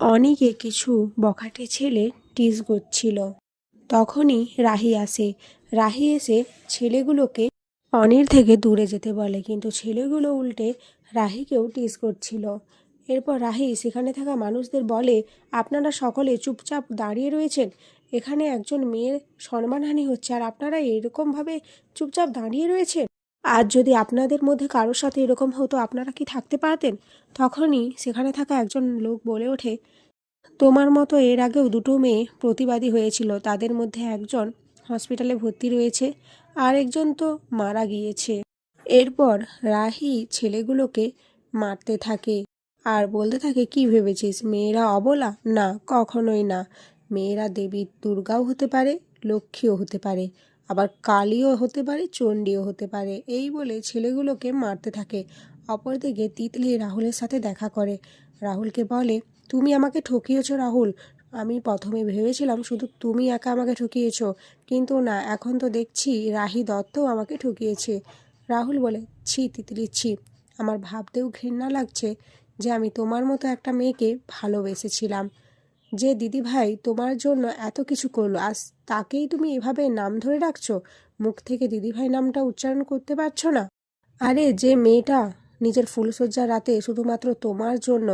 অনিকে কিছু বখাটে ছেলে টিজ করছিল। তখনই রাহি আসে। রাহি এসে ছেলেগুলোকে অনির থেকে দূরে যেতে বলে, কিন্তু ছেলেগুলো উল্টে রাহিকেও টিজ করছিল। এরপর রাহি সেখানে থাকা মানুষদের বলে, আপনারা সকলে চুপচাপ দাঁড়িয়ে রয়েছেন, এখানে একজন মেয়ের সম্মানহানি হচ্ছে আর আপনারা এরকমভাবে চুপচাপ দাঁড়িয়ে রয়েছেন। আর যদি আপনাদের মধ্যে কারোর সাথে এরকম হতো আপনারা কি থাকতে পারতেন? তখনই সেখানে থাকা একজন লোক বলে ওঠে, তোমার মতো এর আগেও দুটো মেয়ে প্রতিবাদী হয়েছিল, তাদের মধ্যে একজন হসপিটালে ভর্তি রয়েছে আর একজন তো মারা গিয়েছে। এরপর রাহি ছেলেগুলোকে মারতে থাকে আর বলতে থাকে, কি ভেবেছিস মেয়েরা অবলা? না, কখনোই না। মেয়েরা দেবী দুর্গাও হতে পারে, লক্ষ্মীও হতে পারে, আবার কালীও হতে পারে, চণ্ডীও হতে পারে। এই বলে ছেলেগুলোকে মারতে থাকে। অপরদিকে তিতলি রাহুলের সাথে দেখা করে। রাহুলকে বলে, তুমি আমাকে ঠকিয়েছো রাহুল, আমি প্রথমে ভেবেছিলাম শুধু তুমি একা আমাকে ঠকিয়েছো, কিন্তু না, এখন তো দেখছি রাহি দত্তও আমাকে ঠকিয়েছে। রাহুল বলে, ছি তিতলি ছি, আমার ভাবতেও ঘৃণা লাগছে যে আমি তোমার মতো একটা মেয়েকে ভালোবেসেছিলাম। যে দিদিভাই তোমার জন্য এত কিছু করলো, আজ তাকেই তুমি এভাবে নাম ধরে রাখছো, মুখ থেকে দিদিভাই নামটা উচ্চারণ করতে পারছো না। আরে যে মেয়েটা নিজের ফুলশয্যার রাতে শুধুমাত্র তোমার জন্য,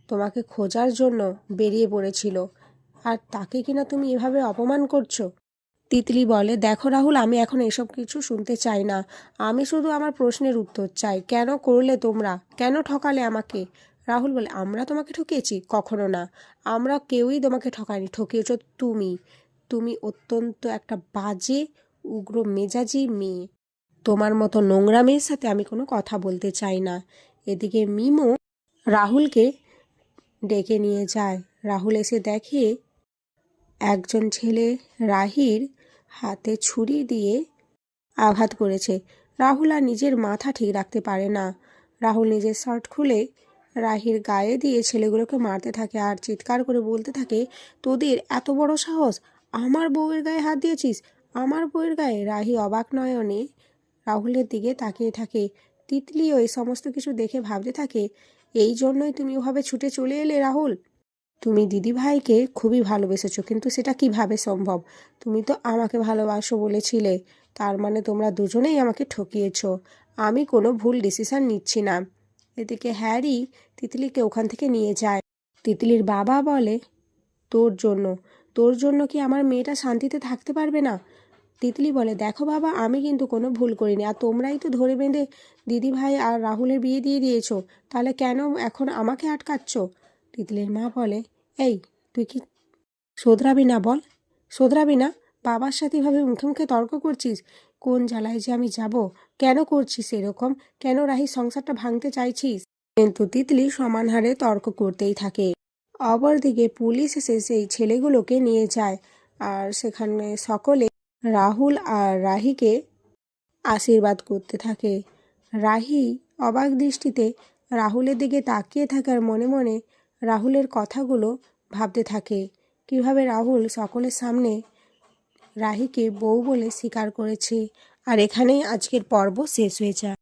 তোমাকে খোঁজার জন্য বেরিয়ে পড়েছিল, আর তাকে কিনা তুমি এভাবে অপমান করছো। তিতলি বলে, দেখো রাহুল, আমি এখন এসব কিছু শুনতে চাই না, আমি শুধু আমার প্রশ্নের উত্তর চাই, কেন করলে তোমরা, কেন ঠকালে আমাকে? রাহুল বলে, আমরা তোমাকে ঠকিয়েছি? কখনো না, আমরা কেউই তোমাকে ঠকায়নি, ঠকিয়েছ তুমি। তুমি অত্যন্ত একটা বাজে উগ্র মেজাজি মেয়ে, তোমার মতো নোংরা মেয়ের সাথে আমি কোনো কথা বলতে চাই না। এদিকে মিমো রাহুলকে ডেকে নিয়ে যায়। রাহুল এসে দেখে একজন ছেলে রাহির হাতে ছুরি দিয়ে আঘাত করেছে। রাহুল আর নিজের মাথা ঠিক রাখতে পারে না। রাহুল নিজের শার্ট খুলে রাহির গায়ে দিয়ে ছেলেগুলোকে মারতে থাকে আর চিৎকার করে বলতে থাকে, তোদের এত বড় সাহস, আমার বউয়ের গায়ে হাত দিয়েছিস, আমার বউয়ের গায়ে? রাহি অবাক নয়নে রাহুলের দিকে তাকিয়ে থাকে। তিতলিও এই সমস্ত কিছু দেখে ভাবতে থাকে, এই জন্যই তুমি ওভাবে ছুটে চলে এলে রাহুল? তুমি দিদিভাইকে খুবই ভালোবেসেছো, কিন্তু সেটা কিভাবে সম্ভব? তুমি তো আমাকে ভালোবাসো বলেছিলে, তার মানে তোমরা দুজনেই আমাকে ঠকিয়েছো। আমি কোনো ভুল ডিসিশন নিচ্ছি না। এদিকে হ্যারি তিতলিকে ওখান থেকে নিয়ে যায়। তিতলির বাবা বলে, তোর জন্য, তোর জন্য কি আমার মেয়েটা শান্তিতে থাকতে পারবে না? তিতলি বলে, দেখো বাবা, আমি কিন্তু কোনো ভুল করিনি, আর তোমরাই তো ধরে বেঁধে দিদিভাই আর রাহুলের বিয়ে দিয়ে দিয়েছো, তাহলে কেন এখন আমাকে আটকাচ্ছ? তিতলির মা বলে, এই তুই কি শোধরাবি না? বল, শোধরাবি না? বাবার সাথে এভাবে মুখে মুখে তর্ক করছিস, কোন জ্বালায় যে আমি যাব? কেন করছিস এরকম? কেন রাহির সংসারটা ভাঙতে চাইছিস? কিন্তু তিতলি সমান হারে তর্ক করতেই থাকে। অপরদিকে পুলিশ এসে সেই ছেলেগুলোকে নিয়ে যায় আর সেখানে সকলে রাহুল আর রাহিকে আশীর্বাদ করতে থাকে। রাহি অবাক দৃষ্টিতে রাহুলের দিকে তাকিয়ে থাকার মনে মনে রাহুলের কথাগুলো ভাবতে থাকে, কিভাবে রাহুল সকলের সামনে রাহিকে বউ বলে স্বীকার করেছে। আর এখানেই আজকের পর্ব শেষ হয়ে যায়।